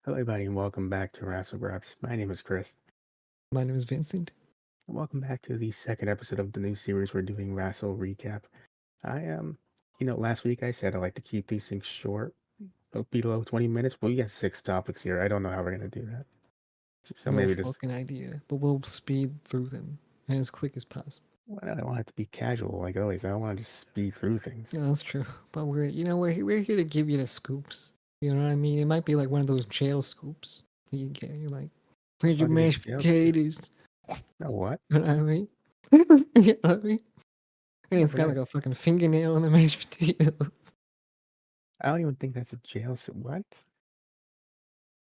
Hello, everybody, and welcome back to Wrassle Graps. My name is Chris, My name is Vincent. and welcome back to the second episode of the new series we're doing, Wrassle Recap. Last week I said I like to keep these things short, below 20 minutes, but we got 6 topics here. I don't know how we're gonna do that. So No maybe this, fucking idea, but we'll speed through them as quick as possible. well, I don't want it to be casual like always. I don't want to just speed through things. Yeah, that's true. But we're here to give you the scoops. You know what I mean? It might be like one of those jail scoops that you get. You're like, The where's your fuck is a mashed jail scoop? potatoes? No, what? You know what I mean? You know what I mean? And it's Never got heard. like a fucking fingernail on the mashed potatoes. I don't even think that's a jail scoop. What?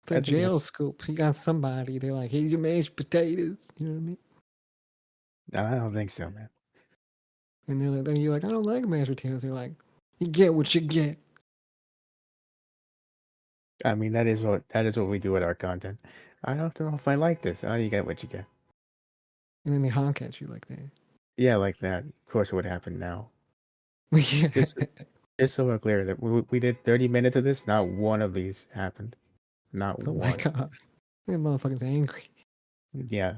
It's a I think jail that's. scoop. You got somebody. They're like, here's your mashed potatoes. You know what I mean? No, I don't think so, man. And then you're like, I don't like mashed potatoes. They're like, you get what you get. I mean, that is what we do with our content. I don't know if I like this. Oh, you get what you get. And then they honk at you like that. Yeah, like that. Of course, it would happen now. Yeah. Just, just so we're clear that we did 30 minutes of this. Not one of these happened. Not Oh my one. god. That motherfucker's angry. Yeah,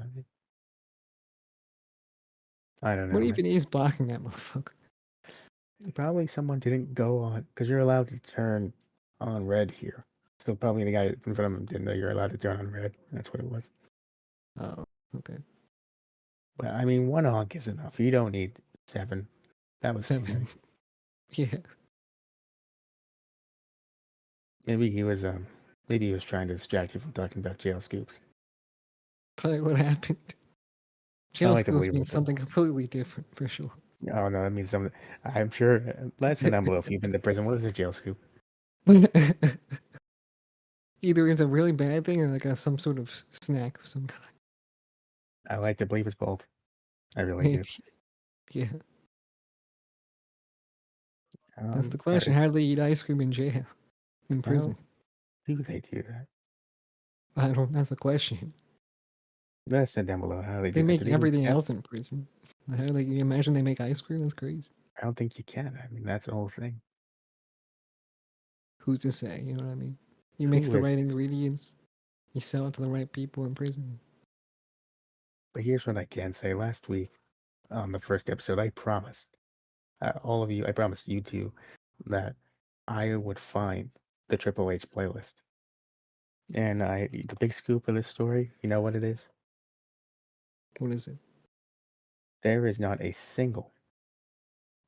I don't What know, man. even is blocking that motherfucker? Probably someone didn't go on because you're allowed to turn on red here. So probably the guy in front of him didn't know you're allowed to turn on red. That's what it was. Oh, okay. But I mean, one honk is enough. You don't need 7. That was too 7. many. Yeah. Maybe he was maybe he was trying to distract you from talking about jail scoops. Probably what happened. I Jail like to schools believe mean it, but something completely different for sure. oh no, that means something. I'm sure. Let us know down below if you've been to prison. What is a jail scoop? Either it's a really bad thing or like some sort of snack of some kind. I like to believe it's both. I really do. Maybe. Yeah. That's the All question. right. How do they eat ice cream in jail? In How prison? do they do that? I don't that's the question. Let us know down below how they They do that. Do make they eat everything pep? else in prison. How do they you imagine they make ice cream? That's crazy. I don't think you can. I mean, that's the whole thing. Who's to say? You know what I mean? You mix Who the is right this? ingredients, you sell it to the right people in prison. But here's what I can say. Last week on the first episode, I promised all of you, I promised you two that I would find the Triple H playlist. And the big scoop of this story, you know what it is? What is it? There is not a single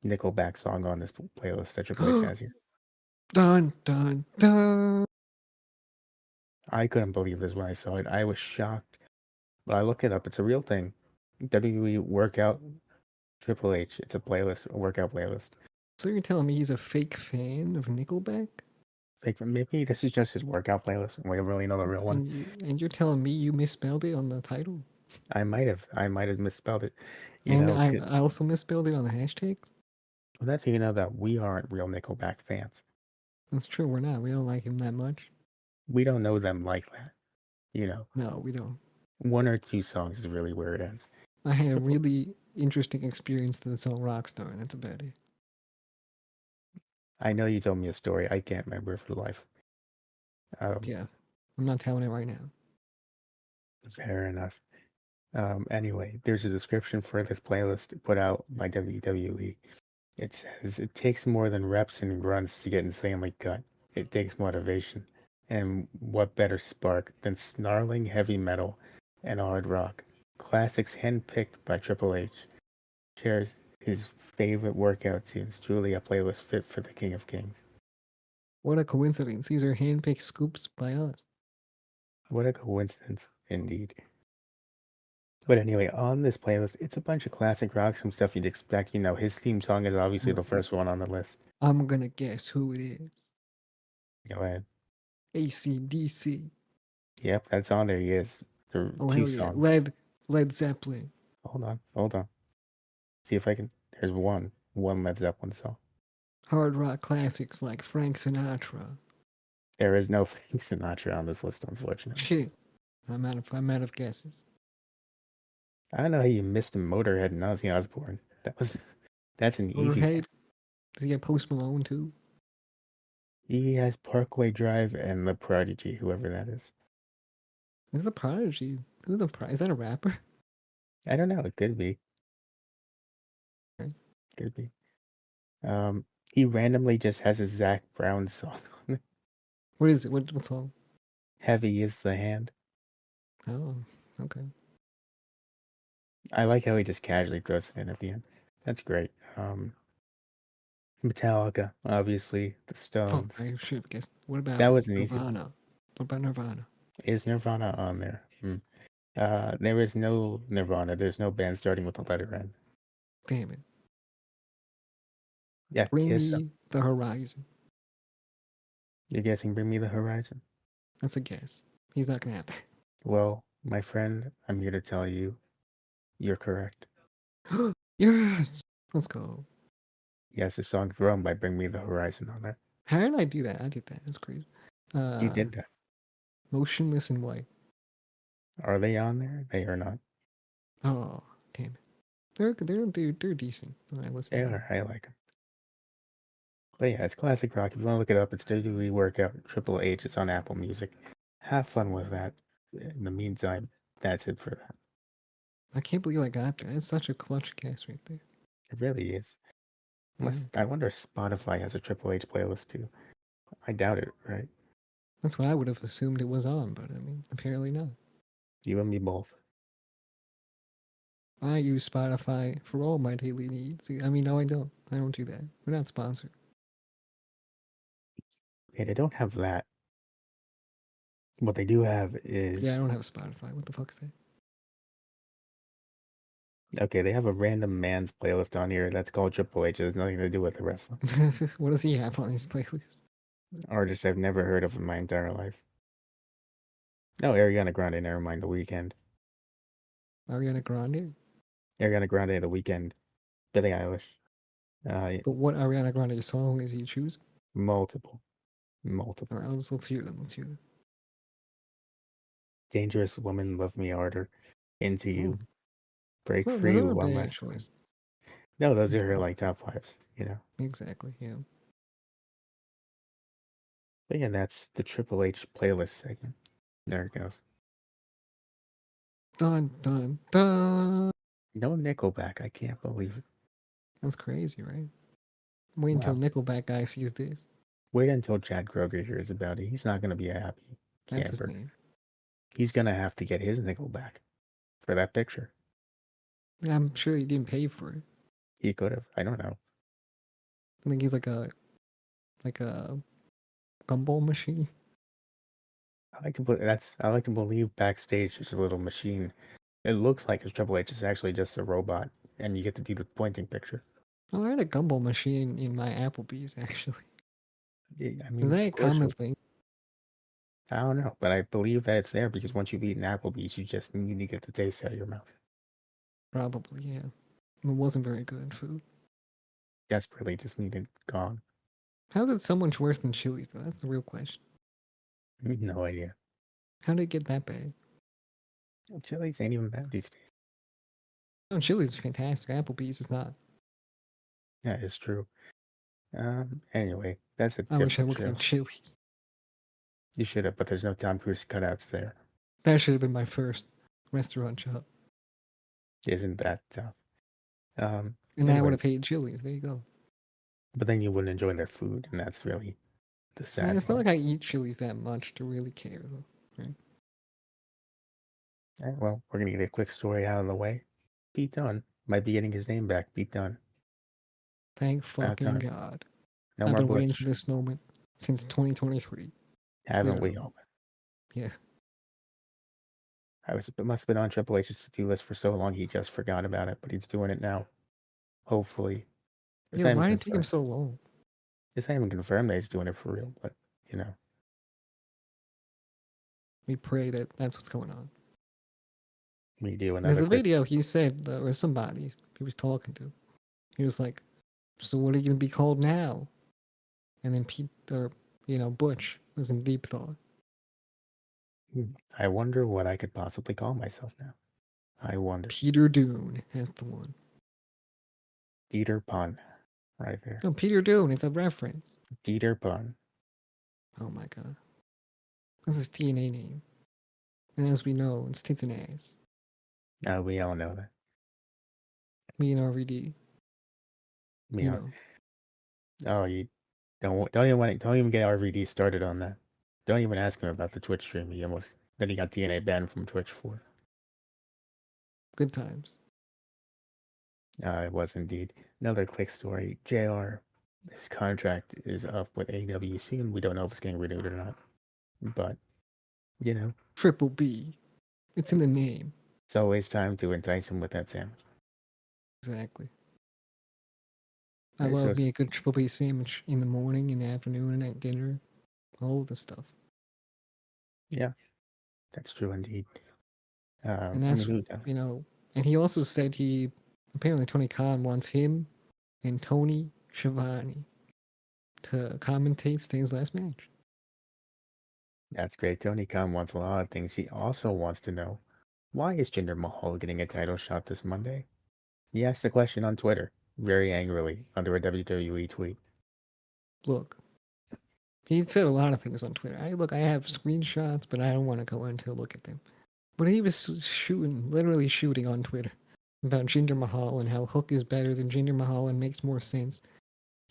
Nickelback song on this playlist that Triple H has here. Dun dun dun. I couldn't believe this when I saw it. I was shocked. But I looked it up. It's a real thing. WWE Workout Triple H. It's a playlist, a workout playlist. So you're telling me he's a fake fan of Nickelback? Fake, maybe this is just his workout playlist. We don't really know the real one. And you're telling me you misspelled it on the title? I might have misspelled it. You And know, I also misspelled it on the hashtags? well, that's how you know that we aren't real Nickelback fans. That's true, we're not. We don't like him that much. We don't know them like that. You know, No, we don't. one or two songs is really where it ends. I had a really interesting experience to the song Rockstar, and that's about it. I know you told me a story. I can't remember it for the life. Yeah. I'm not telling it right now. Fair enough. Anyway, there's a description for this playlist put out by WWE. It says it takes more than reps and grunts to get insanely cut. It takes motivation. And what better spark than snarling heavy metal and hard rock? Classics handpicked by Triple H. Shares his favorite workout tunes. Truly a playlist fit for the King of Kings. What a coincidence. These are handpicked scoops by us. What a coincidence, indeed. But anyway, on this playlist, it's a bunch of classic rock, some stuff you'd expect. You know, his theme song is obviously the first one on the list. I'm gonna guess who it is. Go ahead. AC/DC. Yep, that's on there. He is. There are Oh two hell yeah. songs. Led Zeppelin. Hold on. See if I can. There's one Led Zeppelin song. Hard rock classics like Frank Sinatra. There is no Frank Sinatra on this list, unfortunately. Shit. I'm out of guesses. I don't know how you missed Motorhead and Ozzy Osbourne. That's an easy Motorhead. guess. Does he get Post Malone too? He has Parkway Drive and The Prodigy, whoever that is. Is the Prodigy? Who's the Is that a rapper? I don't know. It could be. Right. Could be. Um, he randomly just has a Zach Brown song on it. What is it? What song? Heavy is the hand. Oh, okay. I like how he just casually throws it in at the end. That's great. Metallica, obviously, the Fuck, Stones. I should have guessed. What That about wasn't easy. Nirvana? What about Nirvana? Is Nirvana on there? There is no Nirvana. There's no band starting with the letter N. Damn it. Yeah, Bring Kiss. me the horizon. You're guessing Bring Me the Horizon? That's a guess. He's not gonna have that. Well, my friend, I'm here to tell you, you're correct. Yes! Let's go. Yes, the song's Run by Bring Me the Horizon on there. How did I do that? I did that. That's crazy. You did that. Motionless in White. Are they on there? They are not. Oh, damn it. They're decent when I listen They to them. are. I like them. But yeah, it's classic rock. If you want to look it up, it's WWE Workout Triple H. It's on Apple Music. Have fun with that. In the meantime, that's it for that. I can't believe I got that. It's such a clutch guess right there. It really is. Yeah. I wonder if Spotify has a Triple H playlist too. I doubt it, right? That's what I would have assumed it was on, but I mean, apparently not. You and me both. I use Spotify for all my daily needs. I mean, no, I don't. I don't do that. We're not sponsored. Okay, they don't have that. What they do have Yeah, I is don't have Spotify. What the fuck is okay, they have a random man's playlist on here that's called Triple H. It has nothing to do with the wrestling. that? What does he have on his playlist? Artists I've never heard of in my entire life. No, Ariana Grande, never mind, The Weeknd. Ariana Grande? Ariana Grande, The Weeknd. Billie Eilish. But what Ariana Grande song is he choosing? Multiple. Multiple. Alright, let's hear them. Let's hear them. Dangerous Woman, Love Me Harder. Into Oh, You. Break well, those Free, are a One bad Last Time. choice. No, those are her like top fives, you know. Exactly, yeah. But yeah, that's the Triple H playlist segment. There it goes. Dun, dun, dun. No Nickelback. I can't believe it. That's crazy, right? Wait until Wow. Nickelback guy sees this. Wait until Chad Kroger hears about it. He's not going to be a happy That's his camper. name. He's going to have to get his nickel back for that picture. I'm sure he didn't pay for it. He could have. I don't know. I think he's like a gumball machine. I like to believe backstage there's a little machine. It looks like it's Triple H. It's actually just a robot, and you get to do the pointing picture. Oh, I had a gumball machine in my Applebee's actually. I Is mean, that of a course, common thing? I don't know, but I believe that it's there because once you've eaten Applebee's, you just need to get the taste out of your mouth. Probably, yeah. It wasn't very good food. Desperately just need it gone. How is it so much worse than Chili's though? That's the real question. No idea. How did it get that bad? Chili's ain't even bad these days. No, Chili's is fantastic. Applebee's is not. Yeah, it's true. Anyway, that's a I wish I different worked show. at Chili's. You should have, but there's no Tom Cruise cutouts there. That should have been my first restaurant job. Isn't that tough? And then I would Anyway, have paid Chili's. There you go. but then you wouldn't enjoy their food, and that's really the Man, sad it's not part. like I eat Chili's that much to really care though. Right? All right, well, we're gonna get a quick story out of the way. Pete Dunne might be getting his name back. Pete Dunne. Thank About fucking time. God. No I've more been waiting for Butch. this moment since 2023. Haven't we Literally. all? Yeah. It must have been on Triple H's to-do list for so long he just forgot about it, but he's doing it now. Hopefully. It's Yeah, not even why did it take him confirmed. so long? It's not even confirmed that he's doing it for real, but you know. We pray that that's what's going on. We do Because another the quick. video he said, or somebody he was talking to, he was like, "So what are you gonna be called now?" And then Pete, or Butch, was in deep thought. I wonder what I could possibly call myself now. I wonder. Peter Dune, that's the one. Dieter Pun. Right there. No, Peter Dune. It's a reference. Dieter Pun. Oh my god. That's his TNA name. And as we know, it's tits and ass. We all know that. Me and RVD, We you all, know. oh, you don't even get RVD started on that. Don't even ask him about the Twitch stream. He got DNA banned from Twitch for. Good times. It was indeed. Another quick story. JR, his contract is up with AEW soon. We don't know if it's getting renewed or not. But, you know, Triple B. It's in the name. it's always time to entice him with that sandwich. Exactly. I So, love me a good triple B sandwich in the morning, in the afternoon, and at dinner. All of the stuff. yeah, that's true indeed. And I that's, mean, you know, and he also said apparently Tony Khan wants him and Tony Schiavone to commentate Sting's last match. that's great. Tony Khan wants a lot of things. He also wants to know, why is Jinder Mahal getting a title shot this Monday? He asked the question on Twitter, very angrily, under a WWE tweet. Look, he said a lot of things on Twitter. I have screenshots, but I don't want to go in to look at them. But he was literally shooting on Twitter about Jinder Mahal and how Hook is better than Jinder Mahal and makes more sense.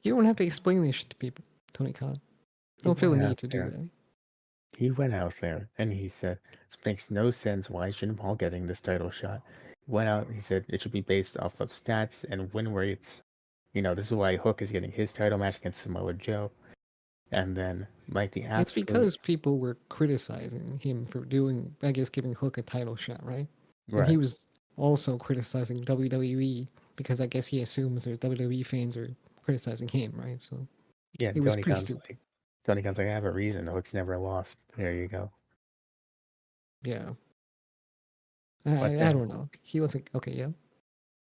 You don't have to explain this shit to people, Tony Khan. He Don't feel the went out need to do there. that. He went out there and he said, "This makes no sense. Why is Jinder Mahal getting this title shot?" He went out. He said it should be based off of stats and win rates. This is why Hook is getting his title match against Samoa Joe. And then, like the It's absolute because people were criticizing him for doing, I guess, giving Hook a title shot, right? And he right, was also criticizing WWE because I guess he assumes that WWE fans are criticizing him, right? So yeah. it was pretty stupid. Tony Khan's like, I have a reason. Hook's never lost. There you go. Yeah. But I then, don't know. He was like, yeah,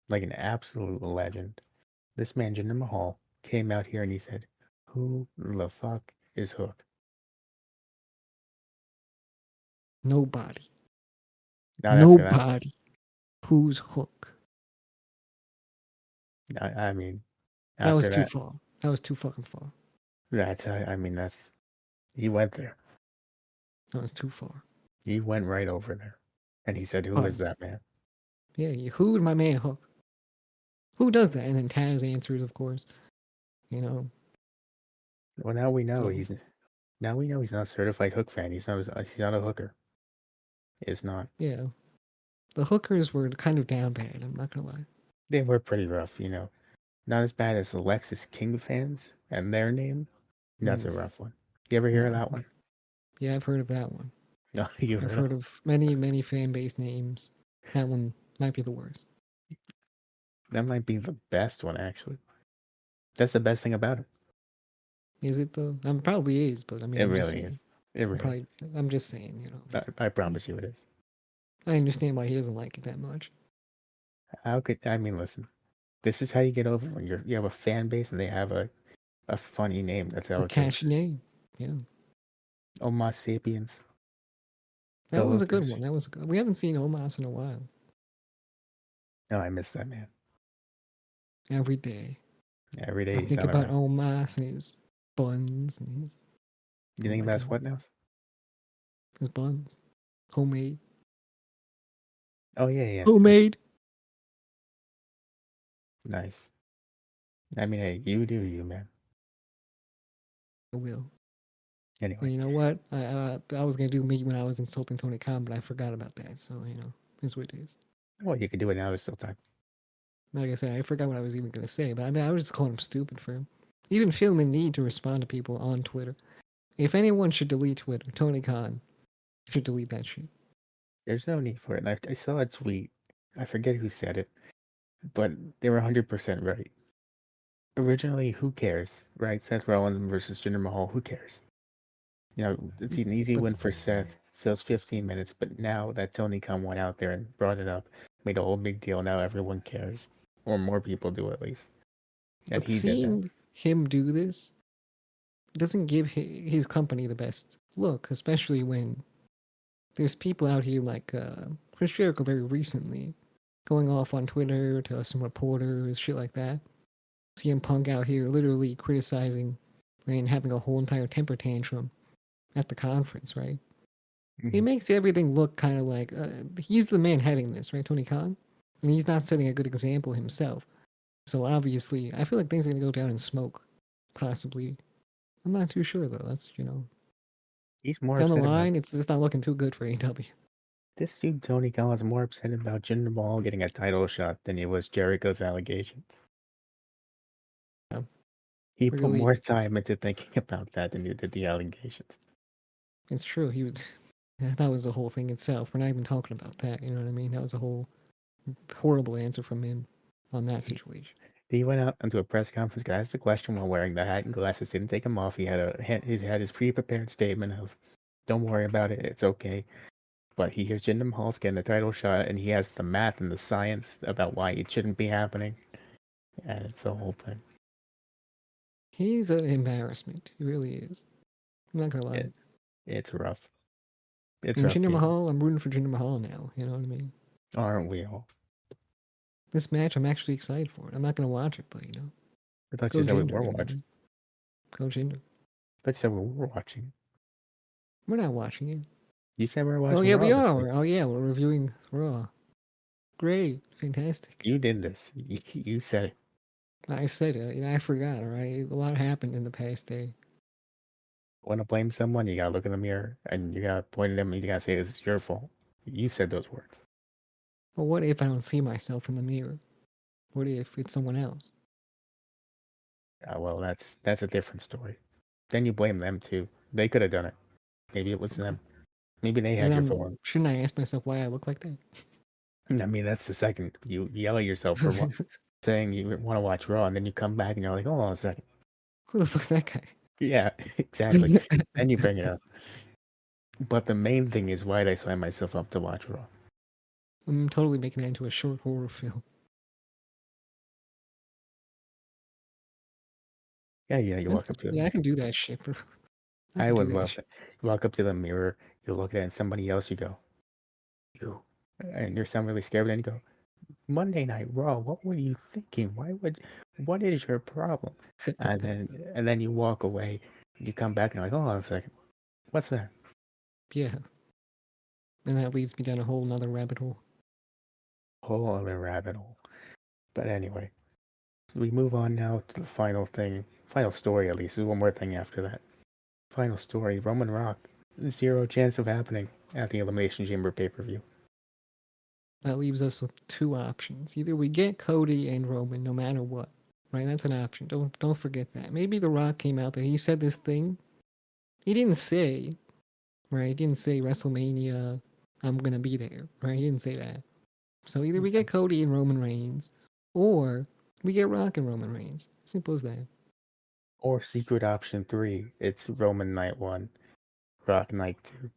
like an absolute legend, this man Jinder Mahal came out here and he said, "Who the fuck is Hook?" nobody. Not after that. Nobody. Who's Hook? I mean, That was after too that, far. That was too fucking far. that's he went there. That was too far. He went right over there. And he said, "Who is But that man?" yeah, who would my man Hook? Who does that? And then Taz answers, of course. You know, Well, now we know so he's not a certified Hook fan. He's not a hooker. It's not. yeah, the hookers were kind of down bad. I'm not gonna lie. They were pretty rough. Not as bad as the Lexus King fans and their name. That's a Mm, rough one. You ever hear of no, that one? yeah, I've heard of that one. No, you I've heard of heard of many fan base names. That one might be the worst. that might be the best one actually. That's the best thing about it. Is it though? Probably is, but I mean, It I'm just really is. saying. It really is. I'm just saying. You know, I promise you it is. I understand why he doesn't like it that much. How could I mean? Listen, this is how you get over when you have a fan base and they have a funny name. That's how A it catchy goes. name. Yeah, Homo sapiens, the that was a good hookers. one. That was a good. We haven't seen Omas in a while. No, I miss that man. Every day, Every I day he's think on about around. Omas and his buns and his. You Oh think my about his god, what now? his buns, homemade, Oh yeah. homemade. Nice. I mean, hey, you do you, man. I will. Anyway, And you know what? I was gonna do me when I was insulting Tony Khan, but I forgot about that. So it's what it is. well, you can do it now. There's still time. Like I said, I forgot what I was even gonna say. But I mean, I was just calling him stupid for him. Even feeling the need to respond to people on Twitter. If anyone should delete Twitter, Tony Khan should delete that shit. There's no need for it. And I saw a tweet. I forget who said it, but they were 100% right. Originally, who cares, right? Seth Rollins versus Jinder Mahal. Who cares? It's an easy But win for Seth. So it's 15 minutes. But now that Tony Khan went out there and brought it up, made a whole big deal. Now everyone cares, or more people do at least. And but he did that. seeing him do this doesn't give his company the best look, especially when there's people out here like Chris Jericho very recently going off on Twitter to some reporters, shit like that. CM Punk out here literally criticizing and having a whole entire temper tantrum at the conference, right? He Mhm. makes everything look kind of like he's the man heading this, right, Tony Khan, and he's not setting a good example himself. So obviously, I feel like things are gonna go down in smoke, possibly. I'm not too sure though. That's He's more down the upset about line. It's not looking too good for AW. this dude. Tony Khan was more upset about Jinder Mahal getting a title shot than he was Jericho's allegations. Yeah, He put really, more time into thinking about that than he did the allegations. it's true. He would. That was the whole thing itself. We're not even talking about that. You know what I mean? That was a whole horrible answer from him on that He, situation. he went out into a press conference, got asked the question while wearing the hat and glasses, didn't take them off. He had his pre-prepared statement of, "Don't worry about it, it's okay." But he hears Jinder Mahal's getting the title shot, and he has the math and the science about why it shouldn't be happening, and it's a whole thing. He's an embarrassment. He really is. I'm not gonna lie. It, it's rough. It's And rough Jinder being, Mahal, I'm rooting for Jinder Mahal now. You know what I mean? aren't we all? This match, I'm actually excited for it. I'm not gonna watch it, but I thought go you said we Jinder. were You know what I watching. mean? Go Jinder. I thought you said we were watching. We're not watching it. You said we were Oh watching yeah, Raw we this week. are. Oh yeah, we're reviewing Raw. Great, fantastic. You did this. You said it. I said it. I forgot. All right, a lot happened in the past day. Want to blame someone? You gotta look in the mirror and you gotta point at them and you gotta say it's your fault. You said those words. But what if I don't see myself in the mirror? What if it's someone else? Well, that's a different story. Then you blame them too. They could have done it. Maybe it was Okay. them. Maybe they Then had your phone. shouldn't I ask myself why I look like that? I mean, that's the second. You yell at yourself for what saying you want to watch Raw, and then you come back and you're like, hold on a second. Who the fuck's that guy? Yeah, exactly. Then you bring it up. But the main thing is why did I sign myself up to watch Raw? I'm totally making that into a short horror film. Yeah, you walk up to Yeah, I them. can do that shit, bro. I I can would do that love shit. that. You walk up to the mirror, you look at it, and somebody else, you go, you. And you sound really scared, but then you go, Monday Night Raw, what were you thinking? What is your problem? And then you walk away, you come back and you're like, hold on a second. What's that? Yeah, and that leads me down a whole nother rabbit hole. Whole other rabbit hole. But anyway, so we move on now to the final thing. Final story, at least. There's one more thing after that. Final story, Roman Rock. Zero chance of happening at the Elimination Chamber pay-per-view. That leaves us with two options. Either we get Cody and Roman no matter what. Right? That's an option. Don't forget that. Maybe The Rock came out there. He said this thing. He didn't say, right? He didn't say WrestleMania, I'm gonna be there. Right? He didn't say that. So either we Okay. get Cody and Roman Reigns, or we get Rock and Roman Reigns. Simple as that. Or secret option 3, it's Roman Night 1, Rock Night 2.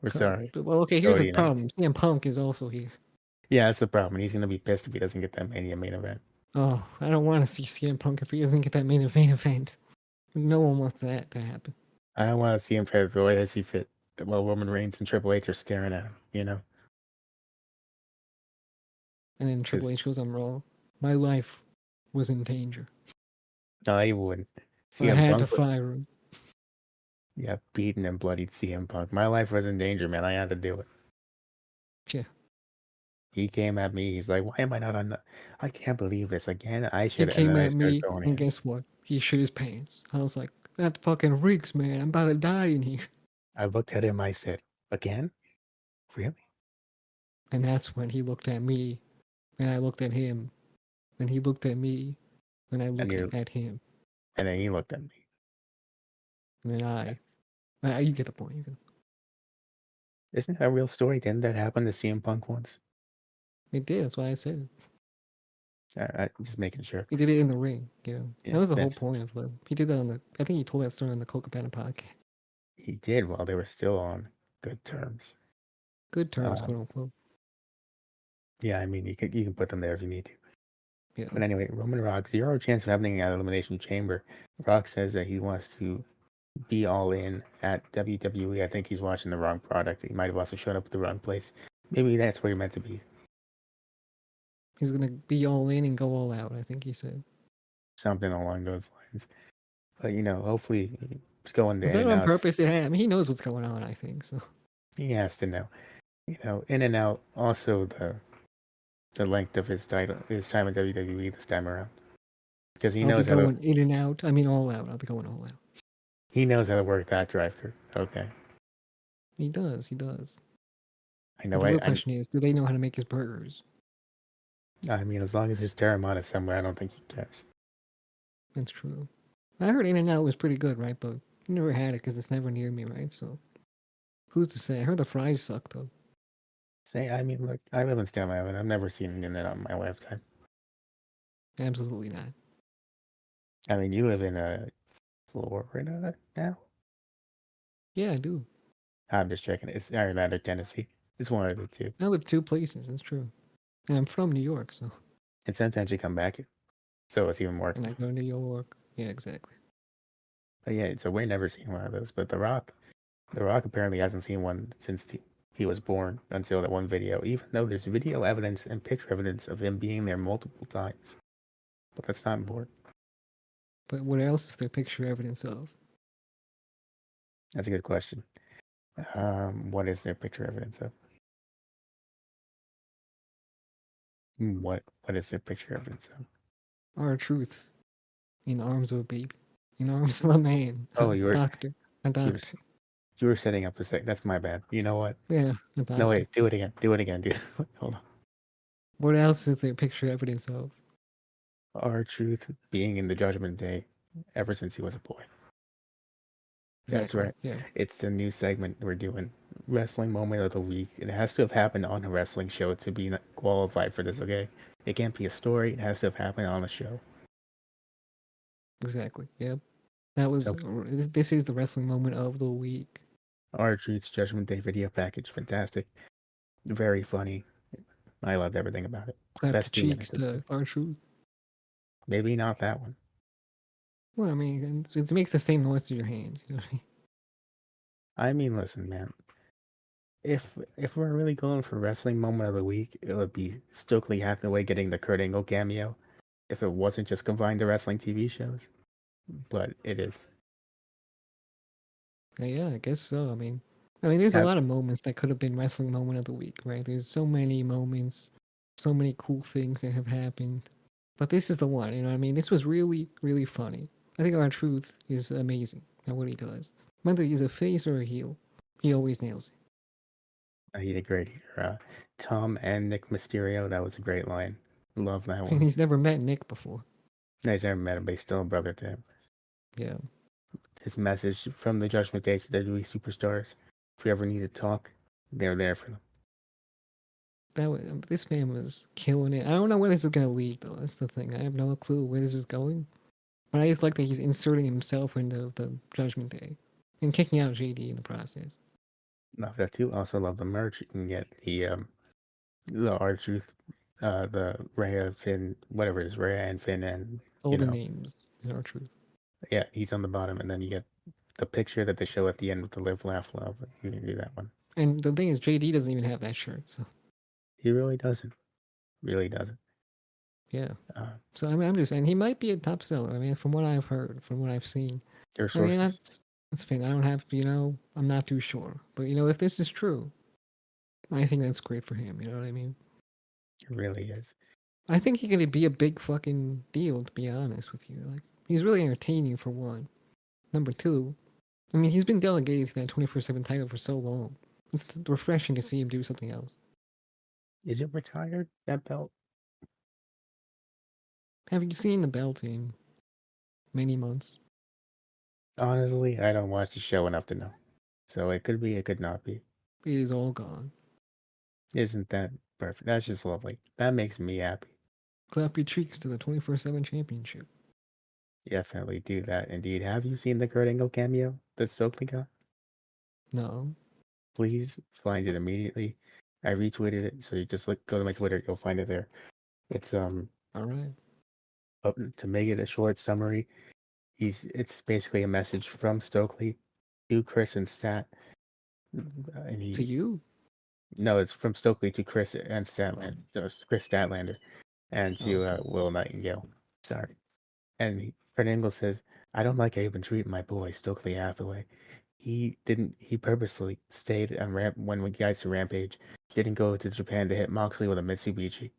We're sorry, Well, okay, here's the Cody Night 2. problem. CM Punk is also here. Yeah, that's the problem. He's gonna be pissed if he doesn't get that Mania main event. Oh, I don't want to see CM Punk if he doesn't get that main event. No one wants that to happen. I don't want to see him for as way as he fit while Roman Reigns and Triple H are staring at him. And then Triple Because H goes, I'm wrong. My life was in danger. no, he wouldn't. I CM had to Punk would, fire him. yeah, beaten and bloodied CM Punk. My life was in danger, man. I had to do it. Yeah. He came at me. He's like, "Why am I not on the? I can't believe this again. I He should." And came then I at started me, throwing and hands. guess what? He shit his pants. I was like, that fucking reeks, man. I'm about to die in here. I looked at him. I said, "Again? Really?" And that's when he looked at me, and I looked at him, and he looked at me, and I And looked you, at him. and then he looked at me. And then you get the point. You get Isn't that a real story? Didn't that happen to CM Punk once? It did. That's why I said it. Just making sure. He did it in the ring. Yeah, That was the whole that's point of the. He did that on the. I think he told that story on the Coca Cabana podcast. he did while they were still on good terms. Good terms, Um, quote unquote. yeah, I mean you can put them there if you need to. Yeah. But anyway, Roman Rock, zero chance of happening at Elimination Chamber. Rock says that he wants to be all in at WWE. I think he's watching the wrong product. He might have also shown up at the wrong place. Maybe that's where he meant to be. He's gonna be all in and go all out. I think he said. Something along those lines. But hopefully Just going to Was In that and on Outs. purpose? I mean, he knows what's going on. I think so. He has to know. In and Out. Also, the length of his time in WWE this time around, because I'll be going in and out. I mean, all out. I'll be going all out. he knows how to work that drive-through. Okay, He does. He does. I But know. the real question is, do they know how to make his burgers? I mean, as long as there's Terramana somewhere, I don't think he cares. That's true. I heard In and Out was pretty good, right? But I never had it because it's never near me, right? So who's to say? I heard the fries suck though. Say, I mean, look, I live in Staten Island. I've never seen an In-N-Out in my lifetime. Absolutely not. I mean, you live in Florida now? Yeah, I do. I'm just checking. It's Ireland or Tennessee. It's one of the two. I live 2 places. That's true. And I'm from New York, so And sometimes you come back, so it's even more. and I go to New York. Yeah, exactly. But yeah, so we're never seen one of those. But The Rock apparently hasn't seen one since he was born until that one video, even though there's video evidence and picture evidence of him being there multiple times. But that's not important. But what else is there picture evidence of? That's a good question. What is there picture evidence of? What is there picture evidence of? Our truth in the arms of a baby, in the arms of a man, Oh, a doctor, a you were doctor. you were setting up a sec. That's my bad. You know what? Yeah, a No, doctor. wait. Do it again. Do it again, dude. Hold on. What else is there picture evidence of? Our truth being in the Judgment Day ever since he was a boy. That's Exactly. right. Yeah. It's the new segment we're doing. Wrestling moment of the week. It has to have happened on a wrestling show to be qualified for this, okay? It can't be a story. It has to have happened on a show. Exactly. Yep. That was. So This is the wrestling moment of the week. our truth's Judgment Day video package, fantastic. Very funny. I loved everything about it. Clap your Best two cheeks minutes of the to day. our truth. Maybe not that one. Well, I mean, it makes the same noise to your hands. You know what I mean? I mean, listen, man. If we're really going for wrestling moment of the week, it would be Stokely Hathaway getting the Kurt Angle cameo. If it wasn't just confined to wrestling TV shows, but it is. Yeah, I guess so. I mean, there's a Have, lot of moments that could have been wrestling moment of the week, right? There's so many moments, so many cool things that have happened. But this is the one, you know what I mean? This was really, really funny. I think our truth is amazing at what he does. Whether he's a face or a heel, he always nails he did great here. Tom and Nick Mysterio, that was a great line. Love that it. And one. he's never met Nick before. Nice, never met him, but he's still a brother to him. Yeah. His message from the Judgment Day to WWE superstars: if you ever need to talk, they're there for them. This man was killing it. I don't know where this is gonna lead though. That's the thing. I have no clue where this is going. But I just like that he's inserting himself into the Judgment Day and kicking out JD in the process. Love that too. Also love the merch. You can get the R Truth, the Rhea, Finn, whatever it is, Rhea and Finn, and All the names is our truth. yeah, he's on the bottom, and then you get the picture that they show at the end with the live, laugh, love. You can do that one. And the thing is, JD doesn't even have that shirt. So He really doesn't. Really doesn't. yeah. Uh, So I mean, I'm just saying he might be a top seller. I mean, from what I've heard, from what I've seen. there are I mean, sources. that's fine. I don't have to, I'm not too sure. But if this is true, I think that's great for him. You know what I mean? It really is. I think he could be a big fucking deal. To be honest with you, like he's really entertaining for one. Number two, I mean, he's been delegated to that 24/7 title for so long. It's refreshing to see him do something else. Is it retired, that belt? Have you seen the belt in many months? Honestly, I don't watch the show enough to know. So it could be, it could not be. It is all gone. Isn't that perfect? That's just lovely. That makes me happy. Clap your cheeks to the 24/7 championship. Definitely do that. Indeed. Have you seen the Kurt Angle cameo that Stokely got? No. Please find it immediately. I retweeted it, so you just go to my Twitter, you'll find it there. It's All right. to make it a short summary, it's basically a message from Stokely to Chris and Stat, and To you? no, it's from Stokely to Chris and Statlander, Chris Statlander, and Oh, to okay. Will Nightingale. Sorry, and Kurt Angle says, I don't like how you've been treating my boy Stokely Hathaway. He didn't. He purposely stayed on ramp when we guys to Rampage. Didn't go to Japan to hit Moxley with a Mitsubishi.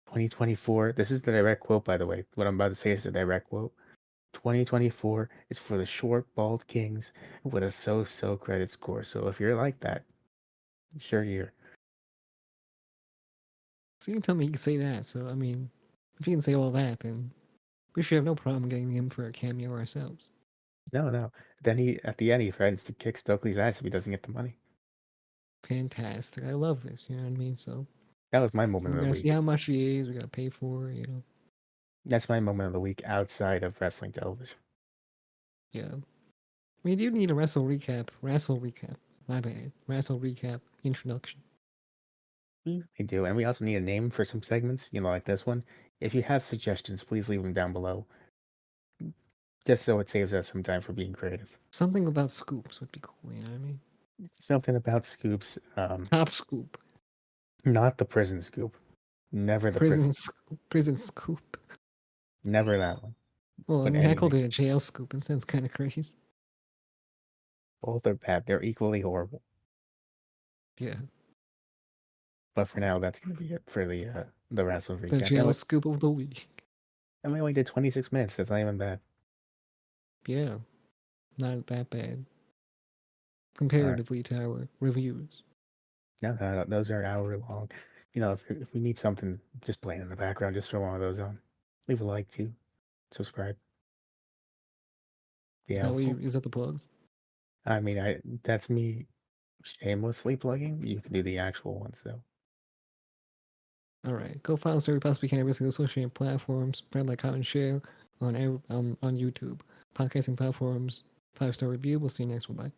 2024. This is the direct quote, by the way. What I'm about to say is the direct quote. 2024 is for the short, bald kings with a so-so credit score. So if you're like that, sure you're. So you tell me you can say that. So I mean, if you can say all that, then we should have no problem getting him for a cameo ourselves. No, no. Then at the end, he threatens to kick Stokely's ass if he doesn't get the money. Fantastic. I love this. You know what I mean? So That was my moment we of the gotta see week. how much he is. We gotta pay for it. That's my moment of the week outside of wrestling television. Yeah. We do need a wrestle recap. Wrestle recap. My bad. Wrestle recap introduction. We do, and we also need a name for some segments, like this one. If you have suggestions, please leave them down below, just so it saves us some time for being creative. Something about scoops would be cool. You know what I mean? Something about scoops, Top scoop. not the prison scoop, never the Prison prison, scoop. Prison scoop. never that one. Well, I But mean, I called anyway, it a jail scoop, and sounds kind of crazy. both are bad. They're equally horrible. Yeah. But for now, that's gonna be it for the wrestle The recap. jail scoop of the week. And we only did 26 minutes. That's not even bad. Yeah. Not that bad. All right. Comparatively to our reviews. No, no, no, those are hour long. If we need something just playing in the background, just throw one of those on. Leave a like too. Subscribe. Be Is that what helpful. you, is that the plugs? I mean, that's me shamelessly plugging. You can do the actual ones though. All right. Go follow us where we possibly can every single social media platform. Spread, like, comment, and share on YouTube. Podcasting platforms. 5-star review. We'll see you next one. Bye.